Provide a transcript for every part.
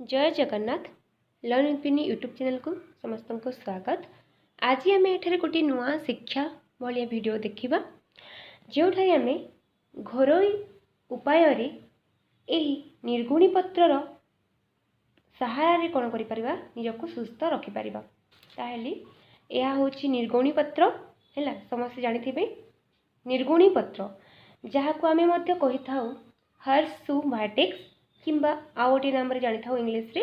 जय Jagannath learn with पिनी YouTube channel को समस्त को स्वागत। आज आम एठारे गोटे नुआ शिक्षा भाया वीडियो देखा जो आम घरोई उपाय निर्गुणी पत्रर सहारा कौन कर निजक सुस्थ रखिपर। ताहले यह हूँ निर्गुणी पत्र है समस्त जानी निर्गुणी पत्र जहाँ को आम कही था हर्सु भाटेक्स किंबा आउ गोटे नाम जानी था इंग्लिश रे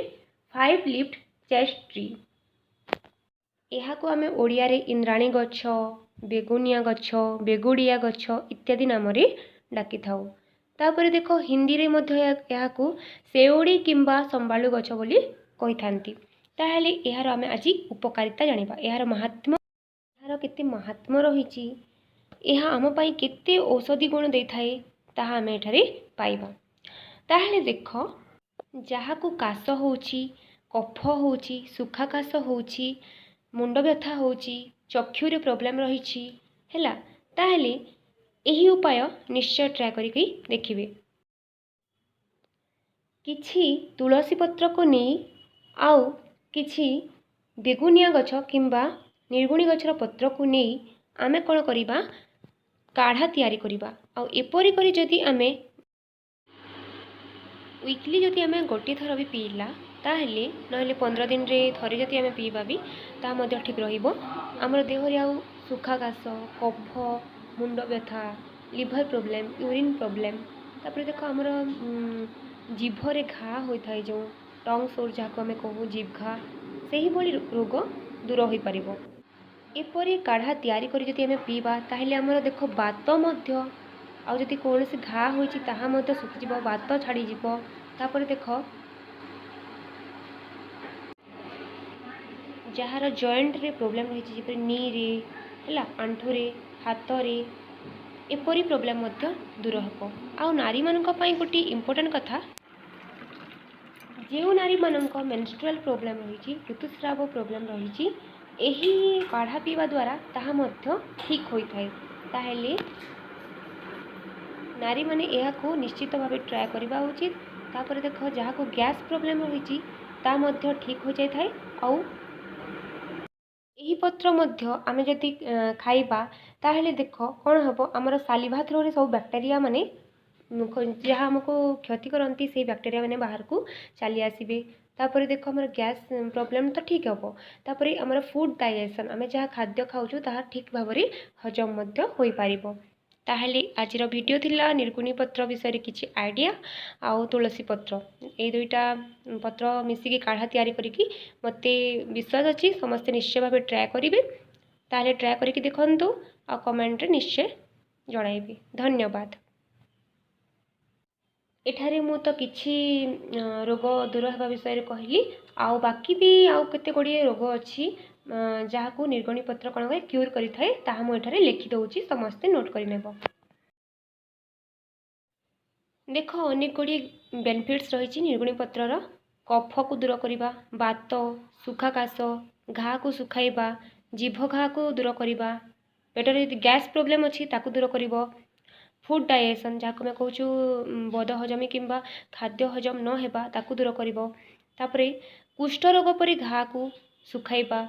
5 लीफ्ड चेस्ट ट्री। यह को आम ओडिया रे इंद्राणी गछ, बेगुनिया गछ, बेगुड़िया गछ इत्यादि नाम रे डाकी था। तापर देखो हिंदी रे मध्य यह को सेउड़ी किंबा संबालु गछ बोली कही थांती। ताहले यार आम आज उपकारिता जानिबा, यार महात्मा, यार केते महात्मा रही, यह आम पाई केते औषधि गुण दे थाए ताहा आम एठारे पाइबा। ताहले देख जहाँ को काश होची, कफ होची, सुखा काश होची, मुंड व्यथा होची, चक्षुरे प्रोब्लेम रही है, ताहले यही उपाय निश्चय ट्राए करके देखिए। किछि तुलसी पत्र को नहीं आउ किछि बेगुनिया गछ किंबा निर्गुणी गछर पत्र को नहीं आमे कौन करिबा काढ़ा तैयारी करिबा। आउ एपरी करी जदि आमे वीकली जदि आमे गोटे थर भी पीला ताहले नहले 15 दिन रे थरे जदि आमे पीबा भी ता मध्य ठीक रहिबो। हमर देह रे आउ सुखा काश, कफ, मुंड व्यथा, लिवर प्रॉब्लम, यूरिन प्रॉब्लम, तापर देखो हमर जीभ रे घा होई थाए जो टंग सोर जाको आमे कहू जीभ घा सही भली रोग दूर होई परिबो। एपरी काढ़ा तैयारी करी जदि आमे पीबा ताहले हमर देखो बात मध्य आउ जदि कौन घा होइछि ताहा मध्य सुखि जिवो, बात छाड़ी जिवो। तापर देख जार जॉइंट रे प्रॉब्लम रही जपरि नी रे है, आंठू रे, हाथ रे एपरी प्रॉब्लम मध्य दूर हेबो। आउ नारी मानक पई गोटे इम्पोर्टेंट कथा, जो नारी मानक मेंस्ट्रुअल प्रॉब्लम रही, ऋतुस्राव प्रॉब्लम रही, यही काढ़ा पीवा द्वारा ताहा मध्य ठीक होई थाए। ताहेले नारी माने यह को निश्चित भाव ट्राए करवा उचित। तापर देख जहाँ को गैस प्रॉब्लम रही ता मध्य ठीक हो जाए थाए। आउ यही पत्र मध्य आमे जदि खाइबा ताहेले देख कौन हम आमर सालिभा थ्रो रे सब बैक्टेरिया माने जहाँ हमको क्षति करती से बैक्टेरिया माने बाहर को चली आसबे। तापर देख हमर गैस प्रॉब्लम तो ठीक हम। तापर हमर फूड डाइजेशन आमे जहाँ खाद्य खाऊँ ताहा ठीक भाव में हजम मध्य होई पारिबो। ताहले आजिर वीडियो थिला निर्गुणी पत्र विषय किछि आइडिया आउ तुलसी पत्र ए दुईटा पत्र मिसिकी काढ़ा तैयारी करिकी मते विश्वास अच्छी समस्ते निश्चय भाव ट्राए करेंगे। ताहले ट्राए करके देखंतु आ कमेंट रे निश्चय जणाइबे। धन्यवाद। एठारे मु तो किछि रोग दूर होगा विषय कहली आउ बाकी भी आउ केते गुड़िए रोग अच्छी जहाँ को निर्गुणी पत्र कौन करे क्यूर करि थाए ताहा मु एठारे लिखि दउची, समस्ते नोट करि नेबो। देख अनेक गुड़िए बेनिफिट्स रही निर्गुणी पत्रर, कफ को दूर करवा, बात, सुखा काश, घा को सुखाइबा, जीभ घा को दूर करवा, पेटर यदि गैस प्रॉब्लम अच्छी ताकू दूर करिवो, फूड डाइजेशन जहाँ मैं कहूँ बद हजमी किंबा खाद्य हजम न हेबा ताकू दूर करिवो। तापरे कुष्ठ रोग परि घा को सुखाइबा,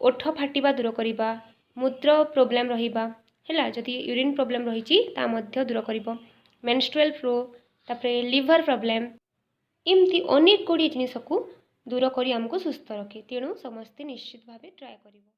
ओठ फाटिबा दूर करवा, मूत्र प्रॉब्लम रहिबा हैला, जदि यूरिन प्रॉब्लम रही ता मध्य दूर करिवो, मेंस्ट्रुअल फ्लो, तापरे लिवर प्रॉब्लम एमती अनेक गुड़ी जिनिस को दूर करी हमको सुस्थ रखे। तेणु समस्ते निश्चित भाव ट्राए करिवो।